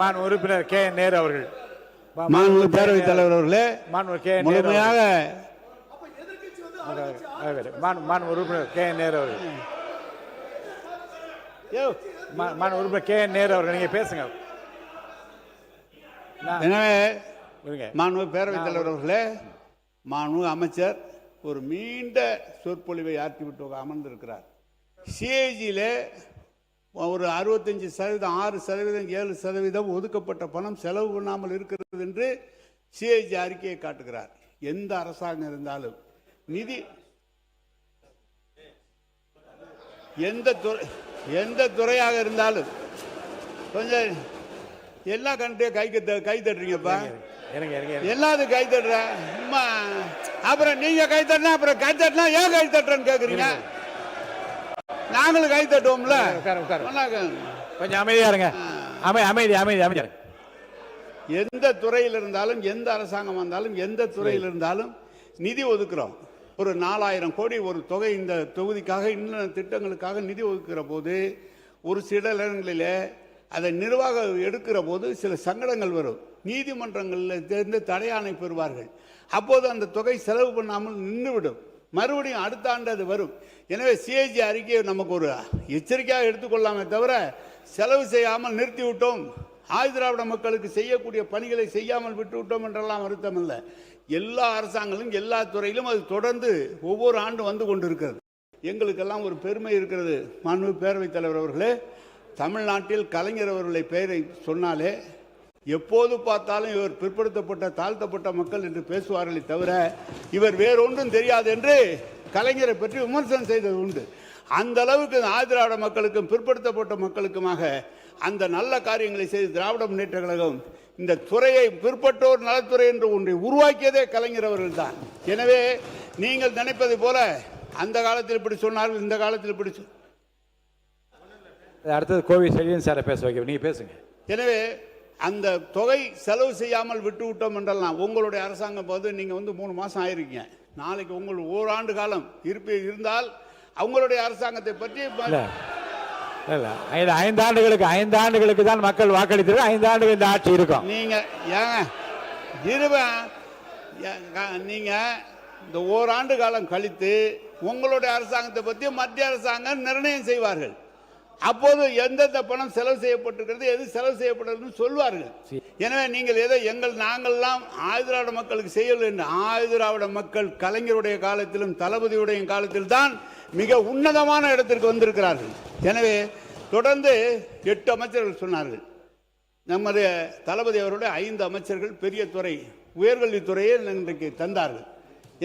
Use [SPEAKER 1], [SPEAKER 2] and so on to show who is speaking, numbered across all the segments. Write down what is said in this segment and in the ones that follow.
[SPEAKER 1] மாண்பு உறுப்பினர் கே நேரு அவர்கள்,
[SPEAKER 2] மாண்பு பேரவைத் தலைவர் அவர்களே, முழுமையாக
[SPEAKER 1] மாண்பு உறுப்பினர் கே நேரு அவர்கள், மாண்பு உறுப்பினர் கே நேரு அவர்கள், நீங்க பேசுங்க.
[SPEAKER 2] எனவே மாண்பு பேரவைத் தலைவர் அவர்களே, மாண்பு அமைச்சர் ஒரு நீண்ட சொற்பொழிவை ஆற்றிவிட்டு அமர்ந்திருக்கிறார். சிஏஜியிலே ஒரு 65%, 6%, 7% ஒதுக்கப்பட்ட பணம் செலவு பண்ணாமல் இருக்கிறது என்று சிஏஜி அறிக்கையை காட்டுகிறார். எந்த அரசாங்கம் இருந்தாலும் நிதி எந்த துறையாக இருந்தாலும் கொஞ்சம் எல்லா கண்ட்ரியும் கை தட்டுறீங்கப்பா, எல்லாத்துக்கும் கை தட்டுற. அப்புறம் நீங்க கை தட்டினா அப்புறம் கை தட்டினா ஏன் கை தட்டுறேன்னு கேக்குறீங்க? நாங்களும் கை தட்டுவோம்ல.
[SPEAKER 1] கொஞ்சம் அமைதியா இருங்க. அமைதி.
[SPEAKER 2] எந்த துறையில் இருந்தாலும், எந்த அரசாங்கம் வந்தாலும், எந்த துறையில் இருந்தாலும் நிதி ஒதுக்குறோம். ஒரு 4000 கோடி ஒரு தொகை இந்த தொகுதிக்காக, இன்னும் திட்டங்களுக்காக நிதி ஒதுக்குற போது ஒரு சில இடங்களிலே அதை நிர்வாகம் எடுக்கிற போது சில சங்கடங்கள் வரும். நீதிமன்றங்களில் தேர்ந்து தடையாணை பெறுவார்கள். அப்போது அந்த தொகை செலவு பண்ணாமல் நின்றுவிடும். மறுபடியும் அடுத்த ஆண்டு அது வரும். எனவே சிஏஜி அறிக்கையை நமக்கு ஒரு எச்சரிக்கையாக எடுத்துக்கொள்ளாமே தவிர செலவு செய்யாமல் நிறுத்திவிட்டோம், ஆதிதிராவிட மக்களுக்கு செய்யக்கூடிய பணிகளை செய்யாமல் விட்டுவிட்டோம் என்றெல்லாம் வருத்தம் இல்லை. எல்லா அரசாங்கங்களும் எல்லா துறையிலும் அது தொடர்ந்து ஒவ்வொரு ஆண்டு வந்து கொண்டிருக்கிறது. எங்களுக்கெல்லாம் ஒரு பெருமை இருக்கிறது. மாண்பு பேரவைத் தலைவர் அவர்களே, தமிழ்நாட்டில் கலைஞர் அவர்களை பெயரை சொன்னாலே எப்போது பார்த்தாலும் இவர் பிற்படுத்தப்பட்ட தாழ்த்தப்பட்ட மக்கள் என்று பேசுவார்களே தவிர இவர் வேறொன்றும் தெரியாது என்று கலைஞரை பற்றி விமர்சனம் செய்தது உண்டு. அந்த அளவுக்கு ஆதிதிராவிட மக்களுக்கும் பிற்படுத்தப்பட்ட மக்களுக்குமாக அந்த நல்ல காரியங்களை செய்து திராவிட முன்னேற்ற கழகம் இந்த துறையை பிற்பட்டோர் நலத்துறை என்று ஒன்றை உருவாக்கியதே கலைஞர் அவர்கள் தான். எனவே நீங்கள் நினைப்பது போல அந்த காலத்தில் இப்படி சொன்னார்கள், இந்த காலத்தில் இப்படி
[SPEAKER 1] அடுத்தது கோவி செழியன் சாரை பேச வைக்க, நீங்க பேசுங்க.
[SPEAKER 2] எனவே அந்த தொகை செலவு செய்யாமல் விட்டு விட்டோம் என்றெல்லாம் உங்களுடைய அரசாங்கம் போது நீங்க 3 மாசம் ஆயிருக்கீங்க. நாளைக்கு உங்களுக்கு ஓராண்டு காலம் இருந்தால் அவங்களுடைய அரசாங்கத்தை பற்றி
[SPEAKER 1] 5 ஆண்டுகளுக்கு தான் மக்கள் வாக்களித்து 5 ஆண்டுகள் இந்த ஆட்சி இருக்கும்.
[SPEAKER 2] நீங்க இந்த ஓராண்டு காலம் கழித்து உங்களுடைய அரசாங்கத்தை பற்றி மத்திய அரசாங்கம் நிர்ணயம் செய்வார்கள். அப்போது எந்தெந்த பணம் செலவு செய்யப்பட்டிருக்கிறது, எது செலவு செய்யப்பட்டது சொல்வார்கள். எனவே நீங்கள் எதை நாங்கள்லாம் ஆதிதிராவிட மக்களுக்கு செய்யவில்லை என்று, ஆதிதிராவிட மக்கள் கலைஞருடைய காலத்திலும் தளபதியுடைய காலத்தில் தான் மிக உன்னதமான இடத்திற்கு வந்திருக்கிறார்கள். எனவே தொடர்ந்து 8 அமைச்சர்கள் சொன்னார்கள். நம்முடைய தளபதி அவருடைய 5 அமைச்சர்கள் பெரிய துறை உயர்கல்வித்துறையை இன்றைக்கு தந்தார்கள்.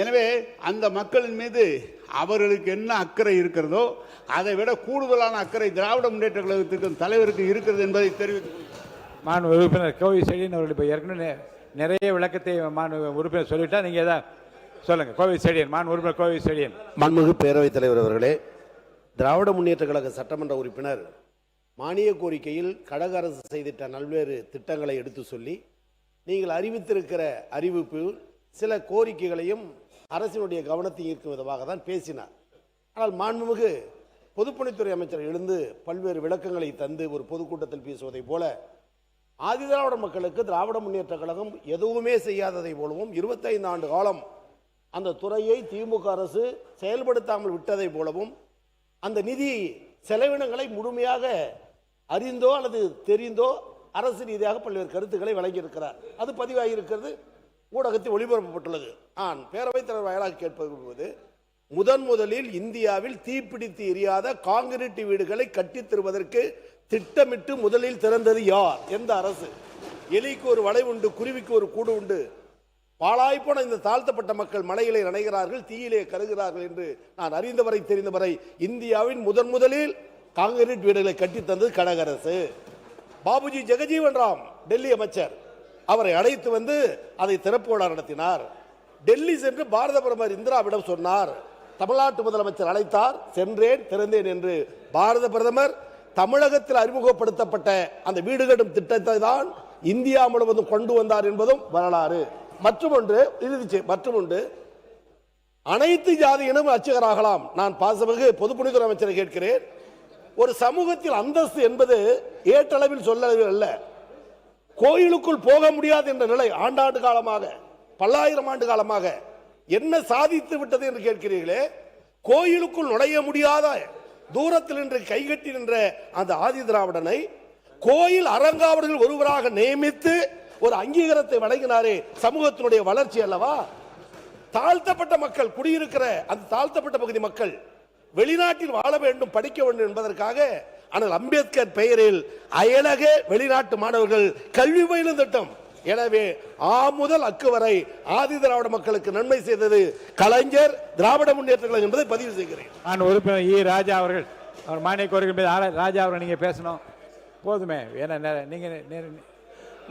[SPEAKER 2] எனவே அந்த மக்களின் மீது அவர்களுக்கு என்ன அக்கறை இருக்கிறதோ அதை விட கூடுதலான அக்கறை திராவிட முன்னேற்ற கழகத்திற்கும் தலைவருக்கு இருக்கிறது என்பதை தெரிவித்துக்
[SPEAKER 1] மாண்பு உறுப்பினர் கோவி செழியன் அவர்கள் இப்போ ஏற்கனவே நிறைய விளக்கத்தை மாண்பு உறுப்பினர் சொல்லிட்டா, நீங்க ஏதாவது சொல்லுங்க. கோவி செழியன், மாண்பு உறுப்பினர் கோவி செழியன்.
[SPEAKER 3] மாண்புமிகு பேரவைத் தலைவர் அவர்களே, திராவிட முன்னேற்ற கழக சட்டமன்ற உறுப்பினர் மானிய கோரிக்கையில் கழக அரசு செய்திட்ட பல்வேறு திட்டங்களை எடுத்து சொல்லி நீங்கள் அறிவித்திருக்கிற அறிவிப்பு சில கோரிக்கைகளையும் அரசினுடைய கவனத்தை ஈர்க்கும் விதமாக தான் பேசினார். ஆனால் மாண்புமிகு பொதுப்பணித்துறை அமைச்சர் எழுந்து பல்வேறு விளக்கங்களை தந்து ஒரு பொதுக்கூட்டத்தில் பேசுவதை போல ஆதிதிராவிட மக்களுக்கு திராவிட முன்னேற்ற கழகம் எதுவுமே செய்யாததை போலவும் 25 ஆண்டு காலம் அந்த துறையை திமுக அரசு செயல்படுத்தாமல் விட்டதை போலவும் அந்த நிதி செலவினங்களை முழுமையாக அறிந்தோ அல்லது தெரிந்தோ அரசு ரீதியாக பல்வேறு கருத்துக்களை வழங்கியிருக்கிறார். அது பதிவாகியிருக்கிறது, ஊடகத்தில் ஒளிபரப்பப்பட்டுள்ளது. நான் பேரவைத் தலைவர் வாயிலாக கேட்பது, முதலில் இந்தியாவில் தீப்பிடித்து எரியாத காங்கிரீட் வீடுகளை கட்டித் தருவதற்கு திட்டமிட்டு முதலில் திறந்தது யார்? எந்த அரசு? எலிக்கு ஒரு வளை உண்டு, குருவிக்கு ஒரு கூடு உண்டு. பாழாய்ப்போன இந்த தாழ்த்தப்பட்ட மக்கள் மலையிலே நனைகிறார்கள், தீயிலே கருகிறார்கள் என்று நான் அறிந்தவரை தெரிந்தவரை இந்தியாவின் முதலில் காங்கிரீட் வீடுகளை கட்டித் தந்தது கழக அரசு. பாபுஜி ஜெகஜீவன் ராம் டெல்லி அமைச்சர், அவரை அழைத்து வந்து அதை திறப்பு விழா நடத்தினார். டெல்லி சென்று பாரத பிரதமர் இந்திராவிடம் சொன்னார். தமிழ்நாட்டு முதலமைச்சர் அழைத்தார், சென்றேன், திறந்தேன் என்று பாரத பிரதமர் தமிழகத்தில் அறிமுகப்படுத்தப்பட்ட அந்த வீடு கட்டும் திட்டத்தை தான் இந்தியா முழுவதும் கொண்டு வந்தார் என்பதும் வரலாறு. மற்றொன்று அனைத்து ஜாதியினும் அர்ச்சகராகலாம். நான் பாசமிகு பொதுப்பணித்துறை அமைச்சரை கேட்கிறேன், ஒரு சமூகத்தில் அந்தஸ்து என்பது ஏற்றளவில் சொல்லளவில் அல்ல. கோயிலுக்குள் போக முடியாது என்ற நிலை ஆண்டாண்டு காலமாக, பல்லாயிரம் ஆண்டு காலமாக என்ன சாதித்து விட்டது என்று கேட்கிறீர்களே. கோயிலுக்குள் நுழைய முடியாத தூரத்தில் நின்று கைகட்டி நின்ற அந்த ஆதி திராவிடனை கோயில் அரங்காவலர்கள் ஒருவராக நியமித்து ஒரு அங்கீகாரத்தை வழங்கினாரே, சமூகத்தினுடைய வளர்ச்சி அல்லவா? தாழ்த்தப்பட்ட மக்கள் குடியிருக்கிற அந்த தாழ்த்தப்பட்ட பகுதி மக்கள் வெளிநாட்டில் வாழ வேண்டும், படிக்க வேண்டும் என்பதற்காக ஆனால் அம்பேத்கர் பெயரில் அயலக வெளிநாட்டு மாணவர்கள் கல்வி பயிலும் திட்டம். எனவே ஆ முதல் அக்கு வரை ஆதி திராவிட மக்களுக்கு நன்மை செய்தது கலைஞர், திராவிட முன்னேற்ற கழகம் என்பதை பதிவு செய்கிறேன்.
[SPEAKER 1] நான் உறுப்பினர் இ. ராஜா அவர்கள், அவர் மானிய கோரிக்கை மீது ராஜா அவர்கள் நீங்க பேசணும். போதுமே, ஏன்னா நீங்க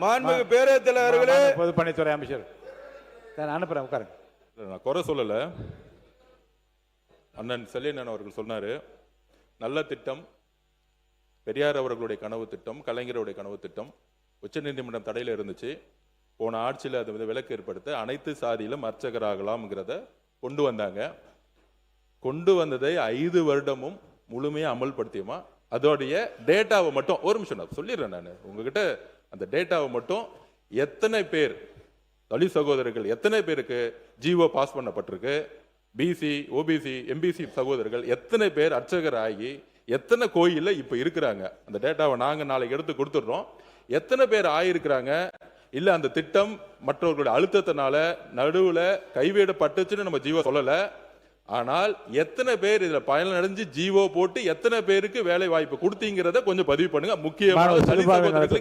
[SPEAKER 4] மாண்புமிகு பேரவைத் தலைவர்களே,
[SPEAKER 1] பொதுப்பணித்துறை அமைச்சர் நான் அனுப்புறேன், உட்காருங்க.
[SPEAKER 5] நான் குறை சொல்லல. அண்ணன் செல்லியன் அவர்கள் சொன்னாரு, நல்ல திட்டம், பெரியார் அவர்களுடைய கனவு திட்டம், கலைஞருடைய கனவு திட்டம். உச்சநீதிமன்றம் தடையில இருந்துச்சு. போன ஆட்சியில் அது விலக்கு ஏற்படுத்த அனைத்து சாதியிலும் அர்ச்சகராகலாம்ங்கிறத கொண்டு வந்தாங்க. கொண்டு வந்ததை 5 வருடமும் முழுமையா அமல்படுத்தியுமா? அதோடைய டேட்டாவை மட்டும் ஒரு நிமிஷம் நான் சொல்லிடுறேன். நான் உங்ககிட்ட அந்த டேட்டாவை மட்டும், எத்தனை பேர் தலித் சகோதரர்கள், எத்தனை பேருக்கு ஜிஓ பாஸ் பண்ணப்பட்டிருக்கு, பிசி, ஓபிசி, எம்பிசி சகோதரர்கள் எத்தனை பேர் அர்ச்சகர் ஆகி எத்தனை கோயில்ல இப்ப இருக்கிறாங்க, அந்த டேட்டாவை நாங்க நாளைக்கு எடுத்து கொடுத்துடுறோம். எத்தனை பேர் ஆயிருக்கிறாங்க, இல்ல அந்த திட்டம் மற்றவர்களுடைய அழுத்தத்தினால நடுவுல கைவிடப்பட்டுச்சுன்னு நம்ம ஜீவோ சொல்லல. ஆனால் எத்தனை பேர் இதுல பயனடைஞ்சு ஜீவோ போட்டு எத்தனை பேருக்கு வேலை வாய்ப்பு கொடுத்தீங்கிறத கொஞ்சம் பதிவு பண்ணுங்க. முக்கியமான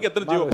[SPEAKER 5] எத்தனை ஜீவோ